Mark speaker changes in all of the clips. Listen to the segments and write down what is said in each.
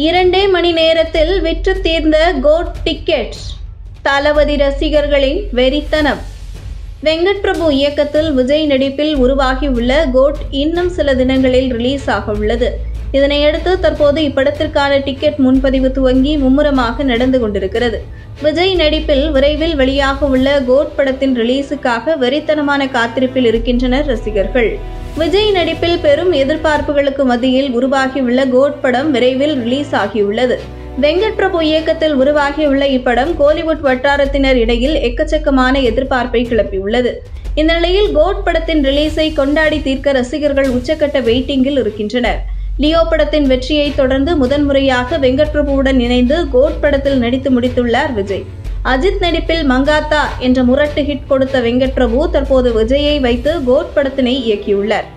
Speaker 1: 2 மணி நேரத்தில் விற்று தீர்ந்த கோட் டிக்கெட்ஸ். தளபதி ரசிகர்களின் வெறித்தனம். வெங்கட் பிரபு இயக்கத்தில் விஜய் நடிப்பில் உருவாகியுள்ள கோட் இன்னும் சில தினங்களில் ரிலீஸ் ஆக உள்ளது. இதனையடுத்து தற்போது இப்படத்திற்கான டிக்கெட் முன்பதிவு துவங்கி மும்முரமாக நடந்து கொண்டிருக்கிறது. விஜய் நடிப்பில் விரைவில் வெளியாக உள்ள கோட் படத்தின் ரிலீஸுக்காக வெறித்தனமான காத்திருப்பில் இருக்கின்றனர் ரசிகர்கள். விஜய் நடிப்பில் பெரும் எதிர்பார்ப்புகளுக்கு மத்தியில் உருவாகியுள்ள கோட் படம் விரைவில் ரிலீஸ் ஆகியுள்ளது. வெங்கட் பிரபு இயக்கத்தில் உருவாகியுள்ள இப்படம் கோலிவுட் வட்டாரத்தினர் இடையில் எக்கச்சக்கமான எதிர்பார்ப்பை கிளப்பியுள்ளது. இந்த நிலையில் கோட் படத்தின் ரிலீஸை கொண்டாடி தீர்க்க ரசிகர்கள் உச்சக்கட்ட வெயிட்டிங்கில் இருக்கின்றனர். லியோ படத்தின் வெற்றியை தொடர்ந்து முதன்முறையாக வெங்கட் பிரபுவுடன் இணைந்து கோட் படத்தில் நடித்து முடித்துள்ளார் விஜய். அஜித் நடிப்பில் மங்காத்தா என்ற முரட்டு ஹிட் கொடுத்த வெங்கட் பிரபு தற்போது விஜயை வைத்து கோட் படத்தினை இயக்கியுள்ளார்.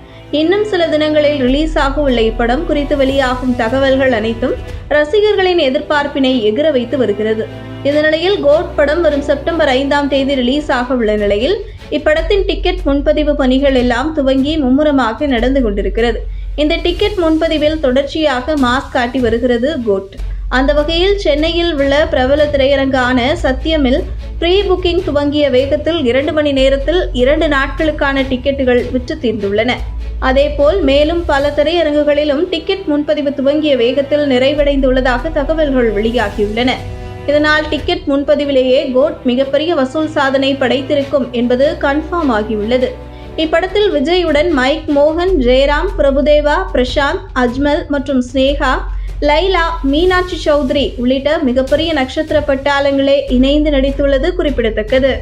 Speaker 1: இன்னும் சில தினங்களில் ரிலீஸ் ஆக உள்ள இப்படம் குறித்து வெளியாகும் தகவல்கள் அனைத்தும் ரசிகர்களின் எதிர்பார்ப்பினை எகிர வைத்து வருகிறது. இந்த நிலையில் கோட் படம் வரும் செப்டம்பர் 5ஆம் தேதி ரிலீஸ் ஆக உள்ள நிலையில் இப்படத்தின் டிக்கெட் முன்பதிவு பணிகள் எல்லாம் துவங்கி மும்முரமாக நடந்து கொண்டிருக்கிறது. இந்த டிக்கெட் முன்பதிவில் தொடர்ச்சியாக மாஸ் காட்டி வருகிறது கோட். அந்த வகையில் சென்னையில் உள்ள பிரபல திரையரங்கான சத்யமில் ப்ரீ புக்கிங் துவங்கிய வேகத்தில் 2 மணி நேரத்தில் 2 நாட்களுக்கான டிக்கெட்டுகள் விற்று தீர்ந்துள்ளன. அதேபோல் மேலும் பல திரையரங்குகளிலும் டிக்கெட் முன்பதிவு துவங்கிய வேகத்தில் நிறைவடைந்துள்ளதாக தகவல்கள் வெளியாகியுள்ளன. இதனால் டிக்கெட் முன்பதிவிலேயே கோட் மிகப்பெரிய வசூல் சாதனை படைத்திருக்கும் என்பது கன்ஃபார்ம் ஆகியுள்ளது. இப்படத்தில் விஜயுடன் மைக் மோகன், ஜெயராம், பிரபுதேவா, பிரசாந்த், அஜ்மல் மற்றும் ஸ்னேகா, லைலா, மீனாட்சி சௌத்ரி உள்ளிட்ட மிகப்பெரிய நட்சத்திர பட்டாளங்களே இணைந்து நடித்துள்ளது குறிப்பிடத்தக்கது.